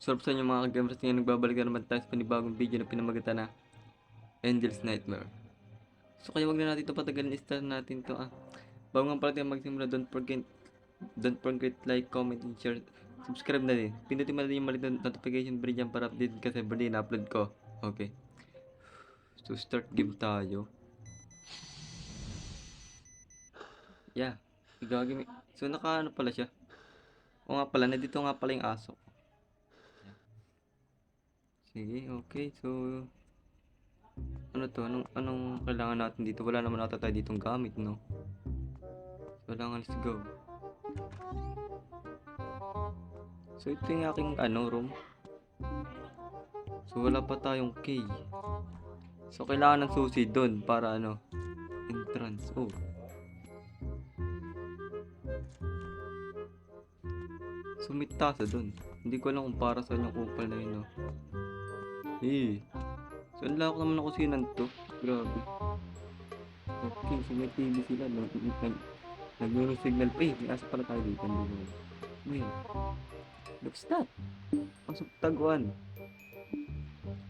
Sarap sa inyo mga gamers, ngayon nagbabalik na naman tayo sa panibagong video na pinamagatan na Angel's Nightmare. So kaya wag na natin ito patagalin, start natin to Bago nga pala tayo magsimula, don't forget like, comment, and share. Subscribe na din. Pindutin mo na din yung maliit na notification bell dyan para update kasi everyday na upload ko. Okay. So start game tayo. Yeah. Igagami. So naka ano pala siya. O nga pala, nandito nga pala yung aso. Sige, okay. So ano to? Anong kailangan natin dito? Wala naman ata tayo ditong gamit, no? Kailangan, let's go. So ito yung aking room. So wala pa tayong key. So kailangan ng susi doon para entrance. Oh. So may tasa doon. Hindi ko alam kung para saan yung kupal na yun, no? So nalako naman ako sinan to. Grabe. Okay, so may TV sila. Nag signal pa may asa pala tayo dito. Wait. Looks that. Pasok taguan.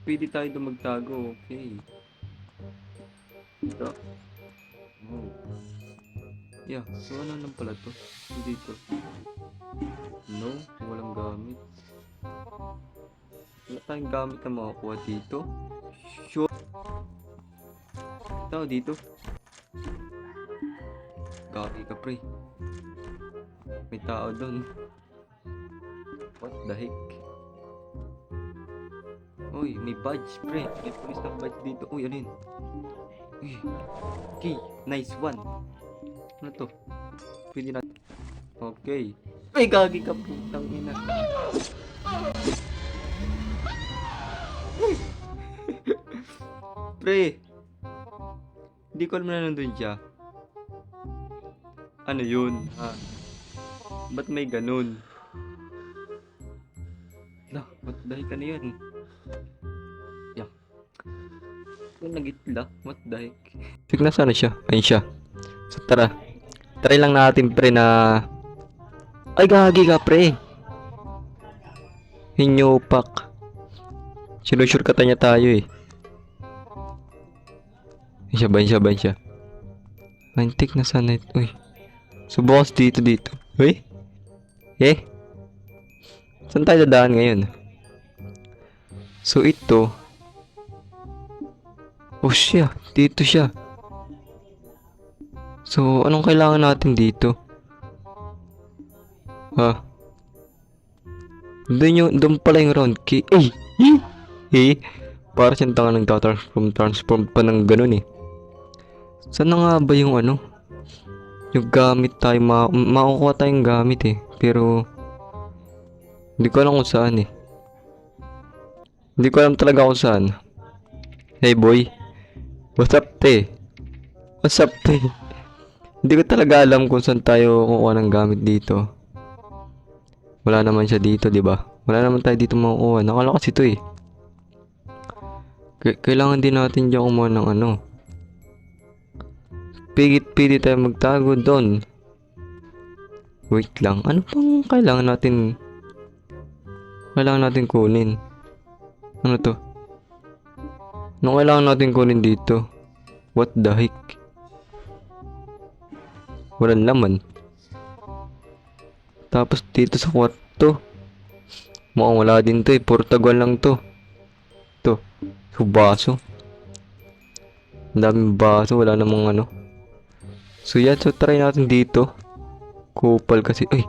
Pwede tayo doon magtago. Okay. Ito. Oh. Yeah, so ano lang pala to? Dito. No, walang gamit. Wala tayong gamit na makakuha dito. Sure. Tao dito. Gagi ka pre. May tao doon. What the heck? Uy, may badge pre. May police na badge dito. Uy, ano yun? Uy. Okay, nice one. Ano to? Pwede na. Okay. Uy, gagi ka putang ina. Pre. Hindi ko alam na nandun siya. Ano yun? Ba't may ganun? Lah, ba't dahil ka na yan? Yeah. Kung nagitla, what the heck? Tignan sana siya. Ayun siya. So tara. Try lang natin pre na... Ay gagi ka pre. Hinyopak. Sinusure kata niya tayo eh. Ayun siya. Antik na sana ito. Uy. So bukas dito. Uy. Saan tayo dadaan ngayon? So ito. Oh siya. Dito siya. So anong kailangan natin dito? Doon pala yung round key. Para siyang tanga nag-transform pa ng ganun eh. Saan na nga ba yung yung gamit tayo, makukuha tayong gamit eh. Pero hindi ko alam kung saan eh. Hindi ko alam talaga kung saan. Hey boy. What's up te? Hindi ko talaga alam kung saan tayo kukuha ng gamit dito. Wala naman siya dito, di ba? Wala naman tayo dito makukuha. Nakala kasi ito eh. Kailangan din natin diyan kumuha ng Pigit tayo magtago doon. Wait lang. Ano pang kailangan natin kunin? Ano to? Ano kailangan natin kunin dito? What the heck? Walang laman. Tapos dito sa kwarto. Mukhang wala din to eh. Portaguan lang to. To. So baso. Ang daming baso. Wala namang So yan. So try natin dito. Kupal kasi. Uy.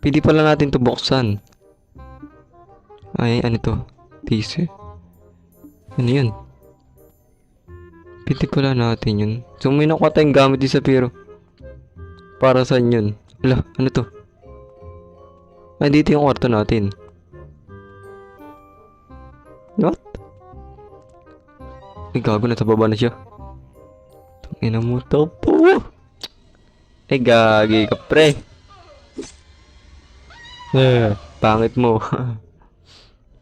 Pwede pala natin to buksan. Ay ano to? Tissue. Ano yun? Pwede pala natin yun. So may nakuha tayong gamit isa pero para saan yun? Wala. Ano to? Ay dito yung kwarto natin. What? Ay gago, nasa baba na siya. Tangina mo to po. Ay gagi ka pre. Pangit mo.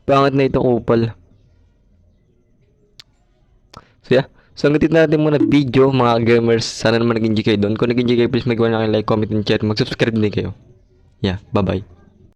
Pangit na itong upal. So yeah. So hanggang dito natin muna video mga gamers. Sana naman nag-enjoy kayo doon. Kung nag-enjoy kayo, please magawa na kayo like, comment, and share. Mag-subscribe din kayo. Yeah, bye bye.